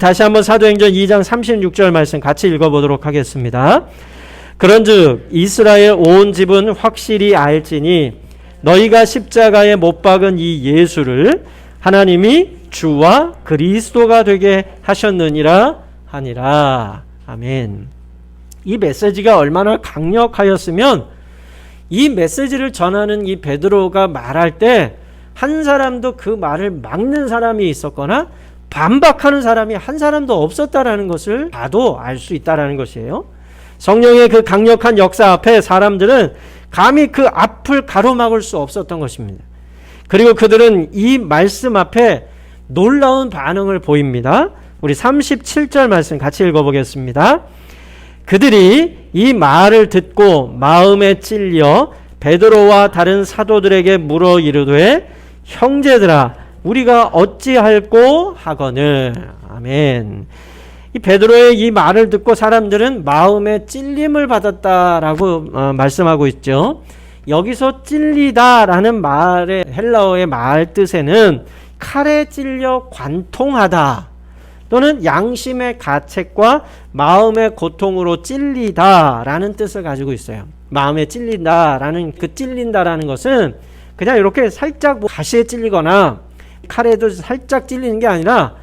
다시 한번 사도행전 2장 36절 말씀 같이 읽어보도록 하겠습니다. 그런즉 이스라엘 온 집은 확실히 알지니 너희가 십자가에 못 박은 이 예수를 하나님이 주와 그리스도가 되게 하셨느니라 하니라. 아멘. 이 메시지가 얼마나 강력하였으면 이 메시지를 전하는 이 베드로가 말할 때 한 사람도 그 말을 막는 사람이 있었거나 반박하는 사람이 한 사람도 없었다라는 것을 봐도 알 수 있다라는 것이에요. 성령의 그 강력한 역사 앞에 사람들은 감히 그 앞을 가로막을 수 없었던 것입니다. 그리고 그들은 이 말씀 앞에 놀라운 반응을 보입니다. 우리 37절 말씀 같이 읽어보겠습니다. 그들이 이 말을 듣고 마음에 찔려 베드로와 다른 사도들에게 물어 이르되 형제들아 우리가 어찌할꼬 하거늘. 아멘. 이 베드로의 이 말을 듣고 사람들은 마음에 찔림을 받았다라고 말씀하고 있죠. 여기서 찔리다라는 말의 헬라어의 말 뜻에는 칼에 찔려 관통하다 또는 양심의 가책과 마음의 고통으로 찔리다라는 뜻을 가지고 있어요. 마음에 찔린다라는 그 찔린다라는 것은 그냥 이렇게 살짝 가시에 찔리거나 칼에도 살짝 찔리는 게 아니라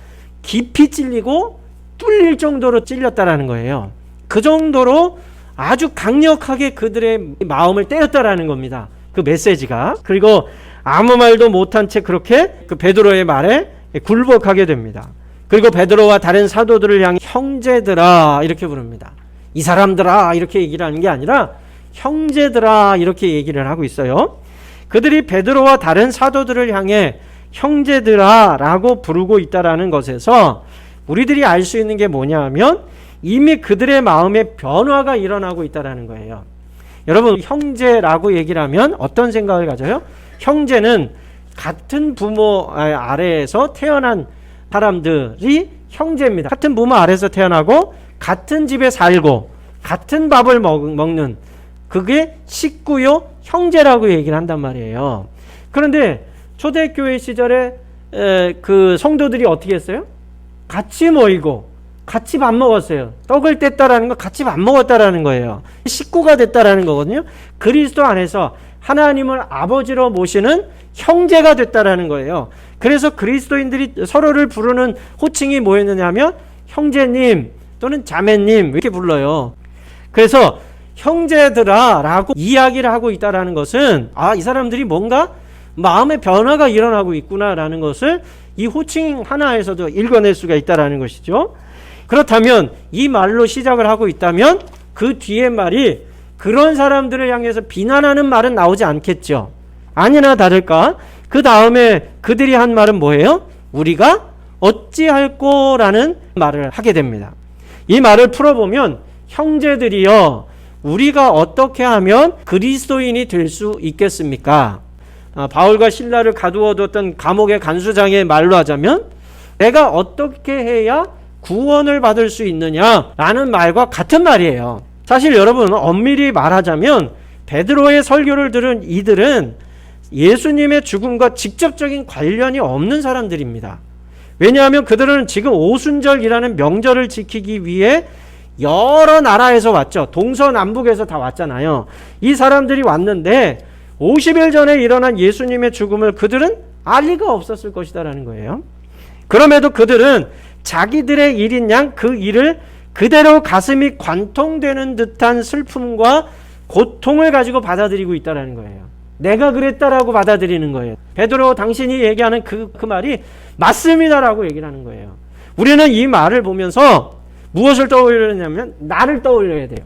깊이 찔리고 뚫릴 정도로 찔렸다라는 거예요. 그 정도로 아주 강력하게 그들의 마음을 때렸다라는 겁니다. 그 메시지가. 그리고 아무 말도 못한 채 그렇게 그 베드로의 말에 굴복하게 됩니다. 그리고 베드로와 다른 사도들을 향해 형제들아 이렇게 부릅니다. 이 사람들아 이렇게 얘기를 하는 게 아니라 형제들아 이렇게 얘기를 하고 있어요. 그들이 베드로와 다른 사도들을 향해 형제들아 라고 부르고 있다라는 것에서 우리들이 알 수 있는 게 뭐냐 하면 이미 그들의 마음에 변화가 일어나고 있다라는 거예요. 여러분 형제라고 얘기를 하면 어떤 생각을 가져요? 형제는 같은 부모 아래에서 태어난 사람들이 형제입니다. 같은 부모 아래에서 태어나고 같은 집에 살고 같은 밥을 먹는 그게 식구요 형제라고 얘기를 한단 말이에요. 그런데 초대교회 시절에 그 성도들이 어떻게 했어요? 같이 모이고 같이 밥 먹었어요. 떡을 뗐다라는 건 같이 밥 먹었다라는 거예요. 식구가 됐다라는 거거든요. 그리스도 안에서 하나님을 아버지로 모시는 형제가 됐다라는 거예요. 그래서 그리스도인들이 서로를 부르는 호칭이 뭐였느냐면 형제님 또는 자매님 이렇게 불러요. 그래서 형제들아 라고 이야기를 하고 있다라는 것은 이 사람들이 뭔가 마음의 변화가 일어나고 있구나라는 것을 이 호칭 하나에서도 읽어낼 수가 있다라는 것이죠. 그렇다면 이 말로 시작을 하고 있다면 그 뒤에 말이 그런 사람들을 향해서 비난하는 말은 나오지 않겠죠. 아니나 다를까 그 다음에 그들이 한 말은 뭐예요? 우리가 어찌할꼬라는 말을 하게 됩니다. 이 말을 풀어보면 형제들이여 우리가 어떻게 하면 그리스도인이 될 수 있겠습니까? 바울과 실라를 가두어뒀던 감옥의 간수장의 말로 하자면 내가 어떻게 해야 구원을 받을 수 있느냐라는 말과 같은 말이에요. 사실 여러분 엄밀히 말하자면 베드로의 설교를 들은 이들은 예수님의 죽음과 직접적인 관련이 없는 사람들입니다. 왜냐하면 그들은 지금 오순절이라는 명절을 지키기 위해 여러 나라에서 왔죠. 동서남북에서 다 왔잖아요. 이 사람들이 왔는데 50일 전에 일어난 예수님의 죽음을 그들은 알 리가 없었을 것이다라는 거예요. 그럼에도 그들은 자기들의 일인 양 그 일을 그대로 가슴이 관통되는 듯한 슬픔과 고통을 가지고 받아들이고 있다라는 거예요. 내가 그랬다라고 받아들이는 거예요. 베드로 당신이 얘기하는 그 말이 맞습니다라고 얘기를 하는 거예요. 우리는 이 말을 보면서 무엇을 떠올리냐면 나를 떠올려야 돼요.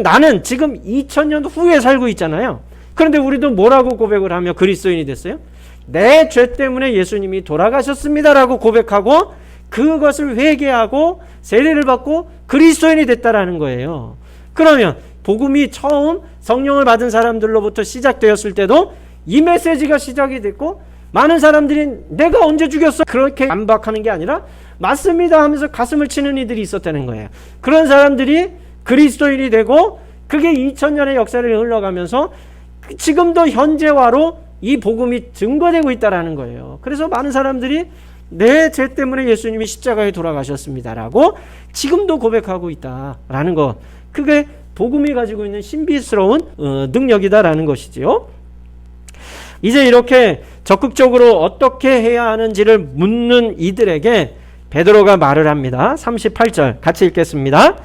나는 지금 2000년 후에 살고 있잖아요. 그런데 우리도 뭐라고 고백을 하며 그리스도인이 됐어요? 내 죄 때문에 예수님이 돌아가셨습니다라고 고백하고 그것을 회개하고 세례를 받고 그리스도인이 됐다라는 거예요. 그러면 복음이 처음 성령을 받은 사람들로부터 시작되었을 때도 이 메시지가 시작이 됐고 많은 사람들이 내가 언제 죽였어? 그렇게 반박하는 게 아니라 맞습니다 하면서 가슴을 치는 이들이 있었다는 거예요. 그런 사람들이 그리스도인이 되고 그게 2000년의 역사를 흘러가면서 지금도 현재화로 이 복음이 증거되고 있다라는 거예요. 그래서 많은 사람들이 내 죄 때문에 예수님이 십자가에 돌아가셨습니다라고 지금도 고백하고 있다라는 것. 그게 복음이 가지고 있는 신비스러운 능력이다라는 것이지요. 이제 이렇게 적극적으로 어떻게 해야 하는지를 묻는 이들에게 베드로가 말을 합니다. 38절 같이 읽겠습니다.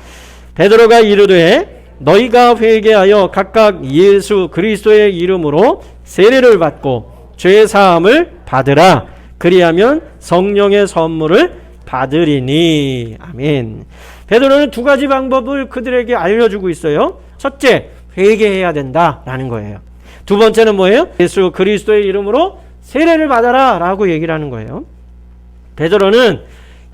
베드로가 이르되 너희가 회개하여 각각 예수 그리스도의 이름으로 세례를 받고 죄 사함을 받으라. 그리하면 성령의 선물을 받으리니. 아멘. 베드로는 두 가지 방법을 그들에게 알려주고 있어요. 첫째, 회개해야 된다라는 거예요. 두 번째는 뭐예요? 예수 그리스도의 이름으로 세례를 받아라 라고 얘기를 하는 거예요. 베드로는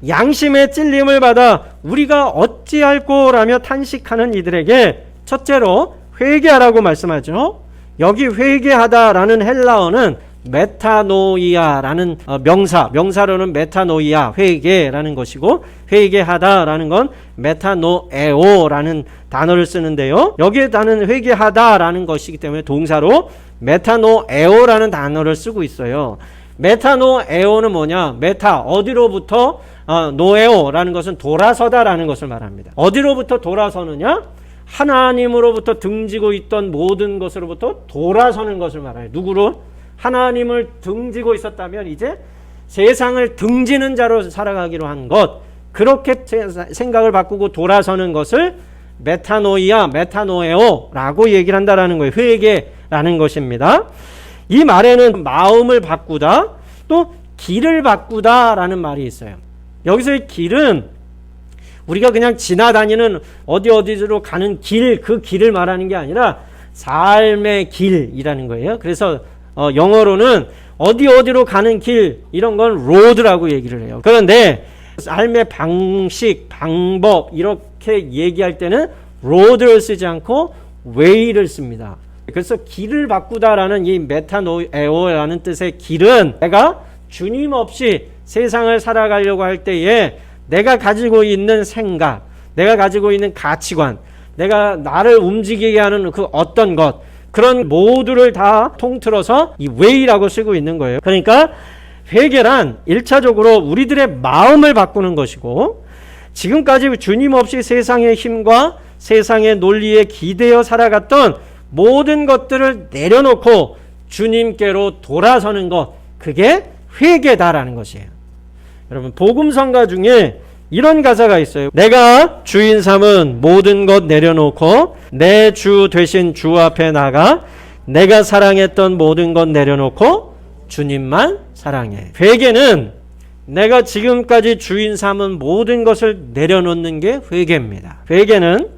양심의 찔림을 받아 우리가 어찌할꼬 라며 탄식하는 이들에게 첫째로 회개하라고 말씀하죠. 여기 회개하다라는 헬라어는 메타노이아라는 명사로는 메타노이아, 회개라는 것이고, 회개하다라는 건 메타노에오라는 단어를 쓰는데요. 여기에 나는 회개하다라는 것이기 때문에 동사로 메타노에오라는 단어를 쓰고 있어요. 메타노에오는 뭐냐? 메타, 어디로부터, 노에오라는 것은 돌아서다라는 것을 말합니다. 어디로부터 돌아서느냐? 하나님으로부터 등지고 있던 모든 것으로부터 돌아서는 것을 말해요. 누구로? 하나님을 등지고 있었다면 이제 세상을 등지는 자로 살아가기로 한 것, 그렇게 생각을 바꾸고 돌아서는 것을 메타노이아, 메타노에오라고 얘기를 한다라는 거예요. 회개라는 것입니다. 이 말에는 마음을 바꾸다, 또 길을 바꾸다라는 말이 있어요. 여기서의 길은 우리가 그냥 지나다니는 어디로 가는 길, 그 길을 말하는 게 아니라 삶의 길이라는 거예요. 그래서 영어로는 어디로 가는 길, 이런 건 road라고 얘기를 해요. 그런데 삶의 방식, 방법 이렇게 얘기할 때는 road를 쓰지 않고 way를 씁니다. 그래서 길을 바꾸다라는 이 메타노에오라는 뜻의 길은 내가 주님 없이 세상을 살아가려고 할 때에 내가 가지고 있는 생각, 내가 가지고 있는 가치관, 내가 나를 움직이게 하는 그 어떤 것, 그런 모두를 다 통틀어서 이 way라고 쓰고 있는 거예요. 그러니까 회개란 1차적으로 우리들의 마음을 바꾸는 것이고, 지금까지 주님 없이 세상의 힘과 세상의 논리에 기대어 살아갔던 모든 것들을 내려놓고 주님께로 돌아서는 것, 그게 회개다라는 것이에요. 여러분, 복음성가 중에 이런 가사가 있어요. 내가 주인 삼은 모든 것 내려놓고 내 주 되신 주 앞에 나가 내가 사랑했던 모든 것 내려놓고 주님만 사랑해. 회개는 내가 지금까지 주인 삼은 모든 것을 내려놓는 게 회개입니다. 회개는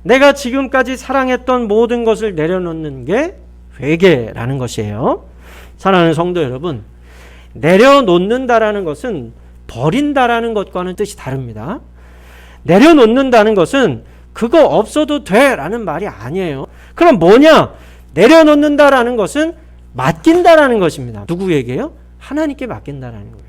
내가 지금까지 사랑했던 모든 것을 내려놓는 게 회개라는 것이에요. 사랑하는 성도 여러분, 내려놓는다라는 것은 버린다라는 것과는 뜻이 다릅니다. 내려놓는다는 것은 그거 없어도 돼 라는 말이 아니에요. 그럼 뭐냐? 내려놓는다라는 것은 맡긴다라는 것입니다. 누구에게요? 하나님께 맡긴다라는 거예요.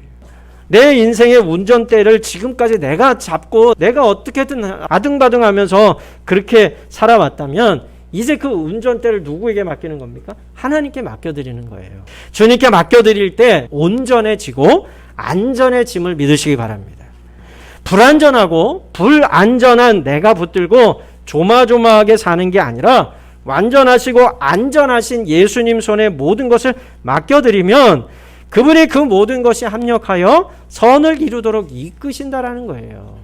내 인생의 운전대를 지금까지 내가 잡고 내가 어떻게든 아등바등하면서 그렇게 살아왔다면 이제 그 운전대를 누구에게 맡기는 겁니까? 하나님께 맡겨드리는 거예요. 주님께 맡겨드릴 때 온전해지고 안전해짐을 믿으시기 바랍니다. 불안전하고 불안전한 내가 붙들고 조마조마하게 사는 게 아니라 완전하시고 안전하신 예수님 손에 모든 것을 맡겨드리면 그분이 그 모든 것이 합력하여 선을 이루도록 이끄신다라는 거예요.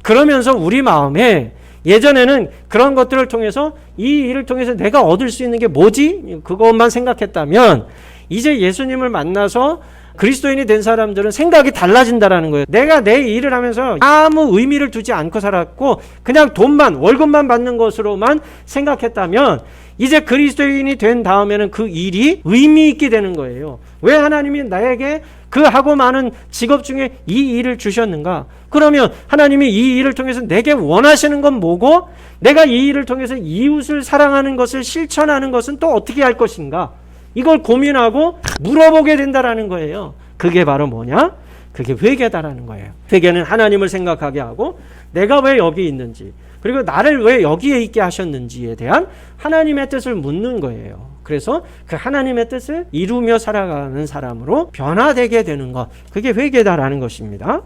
그러면서 우리 마음에 예전에는 그런 것들을 통해서 이 일을 통해서 내가 얻을 수 있는 게 뭐지? 그것만 생각했다면 이제 예수님을 만나서 그리스도인이 된 사람들은 생각이 달라진다라는 거예요. 내가 내 일을 하면서 아무 의미를 두지 않고 살았고 그냥 돈만, 월급만 받는 것으로만 생각했다면 이제 그리스도인이 된 다음에는 그 일이 의미 있게 되는 거예요. 왜 하나님이 나에게 그 하고 많은 직업 중에 이 일을 주셨는가? 그러면 하나님이 이 일을 통해서 내게 원하시는 건 뭐고 내가 이 일을 통해서 이웃을 사랑하는 것을 실천하는 것은 또 어떻게 할 것인가? 이걸 고민하고 물어보게 된다라는 거예요. 그게 바로 뭐냐? 그게 회개다라는 거예요. 회개는 하나님을 생각하게 하고 내가 왜 여기 있는지 그리고 나를 왜 여기에 있게 하셨는지에 대한 하나님의 뜻을 묻는 거예요. 그래서 그 하나님의 뜻을 이루며 살아가는 사람으로 변화되게 되는 것, 그게 회개다라는 것입니다.